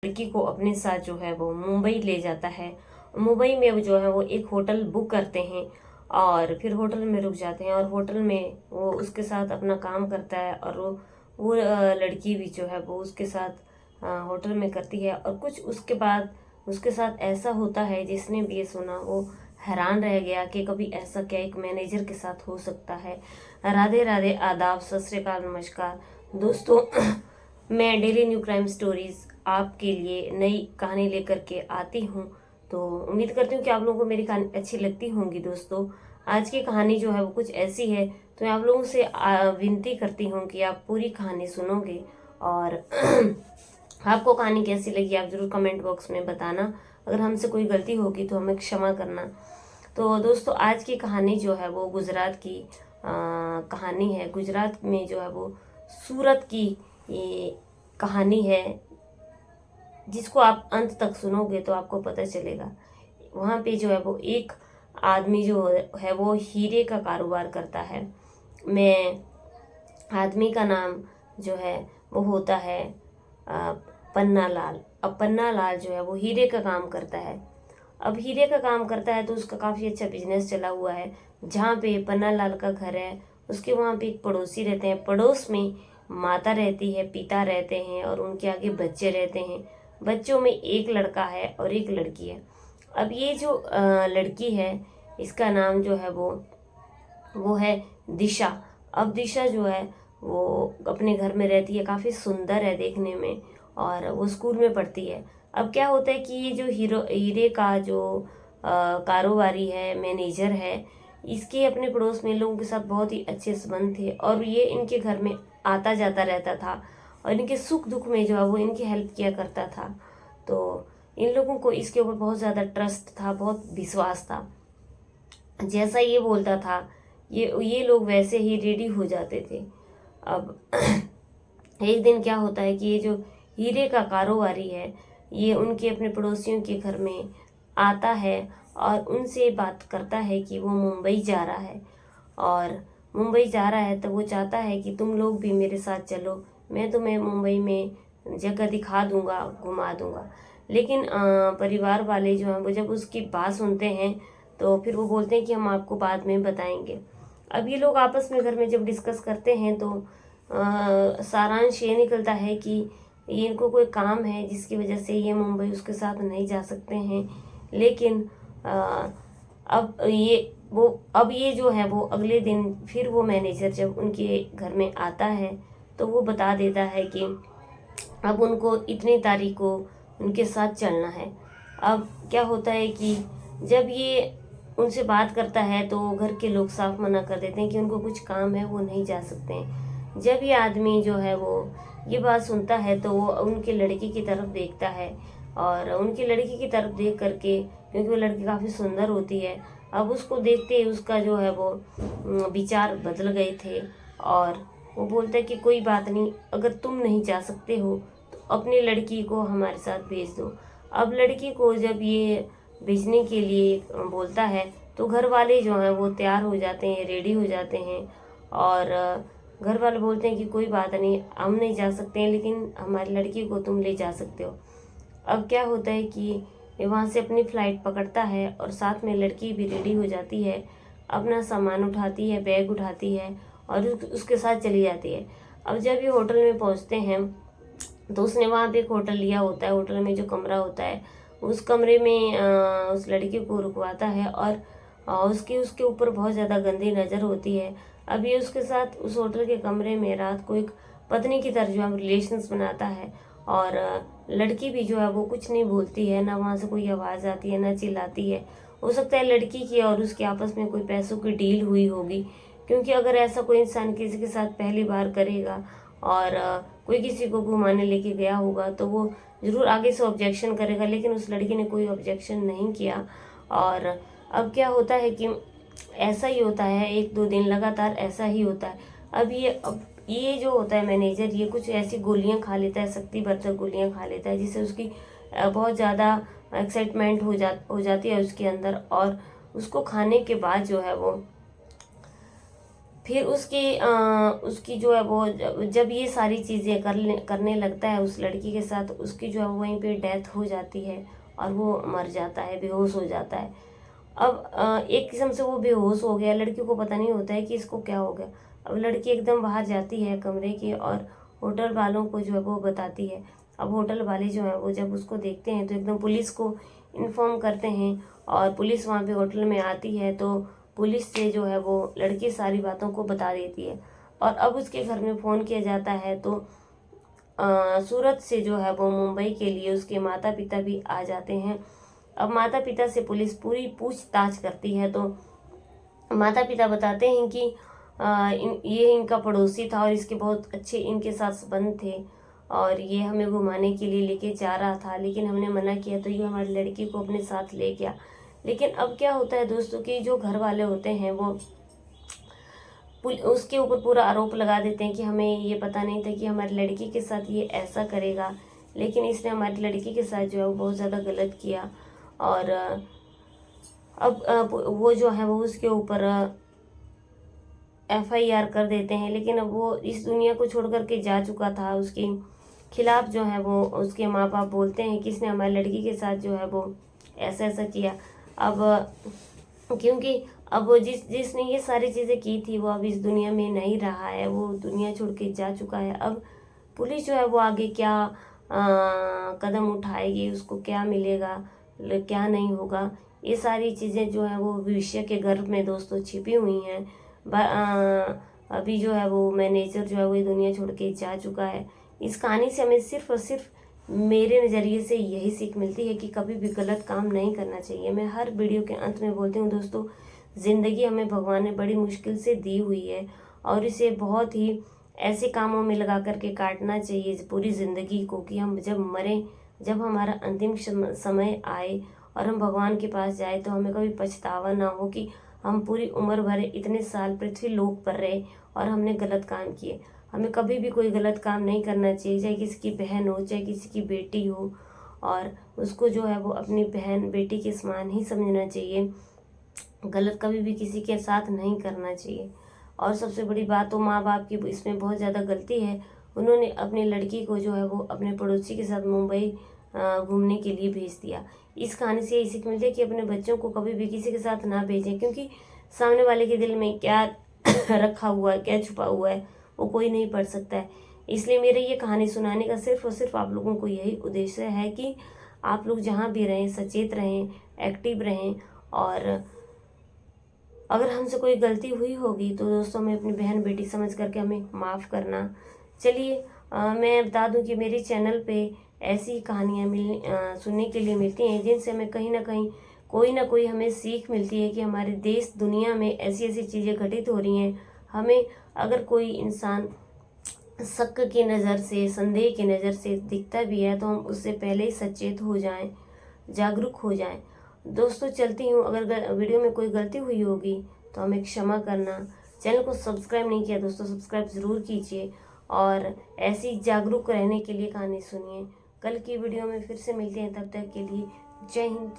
लड़की को अपने साथ जो है वो मुंबई ले जाता है। मुंबई में वो जो है वो एक होटल बुक करते हैं और फिर होटल में रुक जाते हैं और होटल में वो उसके साथ अपना काम करता है और वो लड़की भी जो है वो उसके साथ होटल में करती है। और कुछ उसके बाद उसके साथ ऐसा होता है, जिसने भी ये सुना वो हैरान रह गया कि कभी ऐसा क्या एक मैनेजर के साथ हो सकता है। राधे राधे, आदाब, सत श्री अकाल, नमस्कार दोस्तों। मैं डेली न्यू क्राइम स्टोरीज आपके लिए नई कहानी लेकर के आती हूँ। तो उम्मीद करती हूँ कि आप लोगों को मेरी कहानी अच्छी लगती होंगी। दोस्तों, आज की कहानी जो है वो कुछ ऐसी है, तो मैं आप लोगों से विनती करती हूँ कि आप पूरी कहानी सुनोगे और आपको कहानी कैसी लगी आप जरूर कमेंट बॉक्स में बताना। अगर हमसे कोई गलती होगी तो हमें क्षमा करना। तो दोस्तों, आज की कहानी जो है वो गुजरात की कहानी है। गुजरात में जो है वो सूरत की ये कहानी है, जिसको आप अंत तक सुनोगे तो आपको पता चलेगा। वहाँ पे जो है वो एक आदमी जो है वो हीरे का कारोबार करता है। मैं आदमी का नाम जो है वो होता है पन्ना लाल। अब पन्ना लाल जो है वो हीरे का काम करता है। अब हीरे का काम करता है तो उसका काफ़ी अच्छा बिजनेस चला हुआ है। जहाँ पे पन्ना लाल का घर है उसके वहाँ पे एक पड़ोसी रहते हैं। पड़ोस में माता रहती है, पिता रहते हैं और उनके आगे बच्चे रहते हैं। बच्चों में एक लड़का है और एक लड़की है। अब ये जो लड़की है इसका नाम जो है वो है दिशा। अब दिशा जो है वो अपने घर में रहती है, काफ़ी सुंदर है देखने में और वो स्कूल में पढ़ती है। अब क्या होता है कि ये जो हीरे का जो कारोबारी है, मैनेजर है, इसके अपने पड़ोस में लोगों के साथ बहुत ही अच्छे संबंध थे और ये इनके घर में आता जाता रहता था और इनके सुख दुख में जो है वो इनकी हेल्प किया करता था। तो इन लोगों को इसके ऊपर बहुत ज़्यादा ट्रस्ट था, बहुत विश्वास था। जैसा ये बोलता था ये लोग वैसे ही रेडी हो जाते थे। अब एक दिन क्या होता है कि ये जो हीरे का कारोबारी है ये उनके अपने पड़ोसियों के घर में आता है और उनसे बात करता है कि वो मुंबई जा रहा है। और मुंबई जा रहा है तो वो चाहता है कि तुम लोग भी मेरे साथ चलो, मैं तुम्हें मुंबई में जगह दिखा दूंगा, घुमा दूंगा। लेकिन परिवार वाले जो हैं वो जब उसकी बात सुनते हैं तो फिर वो बोलते हैं कि हम आपको बाद में बताएंगे। अब ये लोग आपस में घर में जब डिस्कस करते हैं तो सारांश ये निकलता है कि ये इनको कोई काम है जिसकी वजह से ये मुंबई उसके साथ नहीं जा सकते हैं। लेकिन अब ये जो है वो अगले दिन फिर वो मैनेजर जब उनके घर में आता है तो वो बता देता है कि अब उनको इतनी तारीख को उनके साथ चलना है। अब क्या होता है कि जब ये उनसे बात करता है तो घर के लोग साफ मना कर देते हैं कि उनको कुछ काम है, वो नहीं जा सकते हैं। जब ये आदमी जो है वो ये बात सुनता है तो वो उनके लड़की की तरफ देखता है और उनकी लड़की की तरफ देख करके, क्योंकि वो लड़की काफ़ी सुंदर होती है, अब उसको देखते ही उसका जो है वो विचार बदल गए थे। और वो बोलता है कि कोई बात नहीं, अगर तुम नहीं जा सकते हो तो अपनी लड़की को हमारे साथ भेज दो। अब लड़की को जब ये भेजने के लिए बोलता है तो घर वाले जो हैं वो तैयार हो जाते हैं, रेडी हो जाते हैं। और घर वाले बोलते हैं कि कोई बात नहीं, हम नहीं जा सकते हैं लेकिन हमारी लड़की को तुम ले जा सकते हो। अब क्या होता है कि ये वहाँ से अपनी फ़्लाइट पकड़ता है और साथ में लड़की भी रेडी हो जाती है, अपना सामान उठाती है, बैग उठाती है और उसके साथ चली जाती है। अब जब ये होटल में पहुँचते हैं तो उसने वहाँ पे एक होटल लिया होता है। होटल में जो कमरा होता है उस कमरे में उस लड़की को रुकवाता है और उसके उसके ऊपर बहुत ज़्यादा गंदी नज़र होती है। अब ये उसके साथ उस होटल के कमरे में रात को एक पत्नी की तरह जो है रिलेशंस बनाता है। और लड़की भी जो है वो कुछ नहीं बोलती है, ना वहाँ से कोई आवाज़ आती है, ना चिल्लाती है। हो सकता है लड़की की और उसके आपस में कोई पैसों की डील हुई होगी, क्योंकि अगर ऐसा कोई इंसान किसी के साथ पहली बार करेगा और कोई किसी को घुमाने लेके गया होगा तो वो ज़रूर आगे से ऑब्जेक्शन करेगा। लेकिन उस लड़की ने कोई ऑब्जेक्शन नहीं किया। और अब क्या होता है कि ऐसा ही होता है, एक दो दिन लगातार ऐसा ही होता है। अब ये जो होता है मैनेजर, ये कुछ ऐसी गोलियां खा लेता है, शक्ति वर्धक गोलियां खा लेता है, जिससे उसकी बहुत ज़्यादा एक्साइटमेंट हो जाती है उसके अंदर। और उसको खाने के बाद जो है वो फिर उसकी जो है वो जब ये सारी चीज़ें करने लगता है उस लड़की के साथ, उसकी जो है वहीं पे डेथ हो जाती है और वो मर जाता है, बेहोश हो जाता है। अब एक किस्म से वो बेहोश हो गया, लड़की को पता नहीं होता है कि इसको क्या हो गया। अब लड़की एकदम बाहर जाती है कमरे के और होटल वालों को जो है वो बताती है। अब होटल वाले जो है वो जब उसको देखते हैं तो एकदम पुलिस को इन्फॉर्म करते हैं और पुलिस वहाँ पे होटल में आती है। तो पुलिस से जो है वो लड़की सारी बातों को बता देती है और अब उसके घर में फ़ोन किया जाता है। तो सूरत से जो है वो मुंबई के लिए उसके माता पिता भी आ जाते हैं। अब माता पिता से पुलिस पूरी पूछताछ करती है। तो माता पिता बताते हैं कि ये इनका पड़ोसी था और इसके बहुत अच्छे इनके साथ संबंध थे और ये हमें घुमाने के लिए लेके जा रहा था, लेकिन हमने मना किया तो ये हमारी लड़की को अपने साथ ले गया। लेकिन अब क्या होता है दोस्तों कि जो घर वाले होते हैं वो उसके ऊपर पूरा आरोप लगा देते हैं कि हमें ये पता नहीं था कि हमारी लड़की के साथ ये ऐसा करेगा, लेकिन इसने हमारी लड़की के साथ जो है वो बहुत ज़्यादा गलत किया। और अब वो जो है वो उसके ऊपर FIR कर देते हैं। लेकिन अब वो इस दुनिया को छोड़ करके जा चुका था, उसके खिलाफ जो है वो उसके माँ बाप बोलते हैं कि इसने हमारी लड़की के साथ जो है वो ऐसा ऐसा किया। अब क्योंकि अब वो जिसने ये सारी चीज़ें की थी वो अब इस दुनिया में नहीं रहा है, वो दुनिया छोड़ के जा चुका है। अब पुलिस जो है वो आगे क्या कदम उठाएगी, उसको क्या मिलेगा, क्या नहीं होगा, ये सारी चीज़ें जो है वो भविष्य के गर्भ में दोस्तों छिपी हुई हैं। अभी जो है वो मैनेजर जो है वो ये दुनिया छोड़ के जा चुका है। इस कहानी से हमें सिर्फ और सिर्फ मेरे नज़रिए से यही सीख मिलती है कि कभी भी गलत काम नहीं करना चाहिए। मैं हर वीडियो के अंत में बोलती हूँ दोस्तों, ज़िंदगी हमें भगवान ने बड़ी मुश्किल से दी हुई है और इसे बहुत ही ऐसे कामों में लगा करके काटना चाहिए पूरी ज़िंदगी को कि हम जब मरें, जब हमारा अंतिम समय आए और हम भगवान के पास जाए तो हमें कभी पछतावा ना हो कि हम पूरी उम्र भर इतने साल पृथ्वी लोक पर रहे और हमने गलत काम किए। हमें कभी भी कोई गलत काम नहीं करना चाहिए, चाहे किसी की बहन हो, चाहे किसी की बेटी हो, और उसको जो है वो अपनी बहन बेटी के समान ही समझना चाहिए। गलत कभी भी किसी के साथ नहीं करना चाहिए। और सबसे बड़ी बात तो माँ बाप की इसमें बहुत ज़्यादा गलती है, उन्होंने अपनी लड़की को जो है वो अपने पड़ोसी के साथ मुंबई घूमने के लिए भेज दिया। इस कहानी से यही सीख मिलती है कि अपने बच्चों को कभी भी किसी के साथ ना भेजें, क्योंकि सामने वाले के दिल में क्या रखा हुआ है, क्या छुपा हुआ है, वो कोई नहीं पढ़ सकता है। इसलिए मेरे ये कहानी सुनाने का सिर्फ और सिर्फ आप लोगों को यही उद्देश्य है कि आप लोग जहाँ भी रहें सचेत रहें, एक्टिव रहें। और अगर हमसे कोई गलती हुई होगी तो दोस्तों हमें अपनी बहन बेटी समझ करके हमें माफ़ करना। चलिए मैं बता दूं कि मेरे चैनल पे ऐसी कहानियाँ सुनने के लिए मिलती हैं जिनसे हमें कहीं ना कोई हमें सीख मिलती है कि हमारे देश दुनिया में ऐसी ऐसी चीज़ें घटित हो रही हैं। हमें अगर कोई इंसान शक की नज़र से, संदेह की नज़र से दिखता भी है तो हम उससे पहले ही सचेत हो जाएं, जागरूक हो जाएं। दोस्तों चलती हूँ, अगर वीडियो में कोई गलती हुई होगी तो हमें क्षमा करना। चैनल को सब्सक्राइब नहीं किया दोस्तों, सब्सक्राइब ज़रूर कीजिए और ऐसी जागरूक रहने के लिए कहानी सुनिए। कल की वीडियो में फिर से मिलते हैं, तब तक के लिए जय हिंद।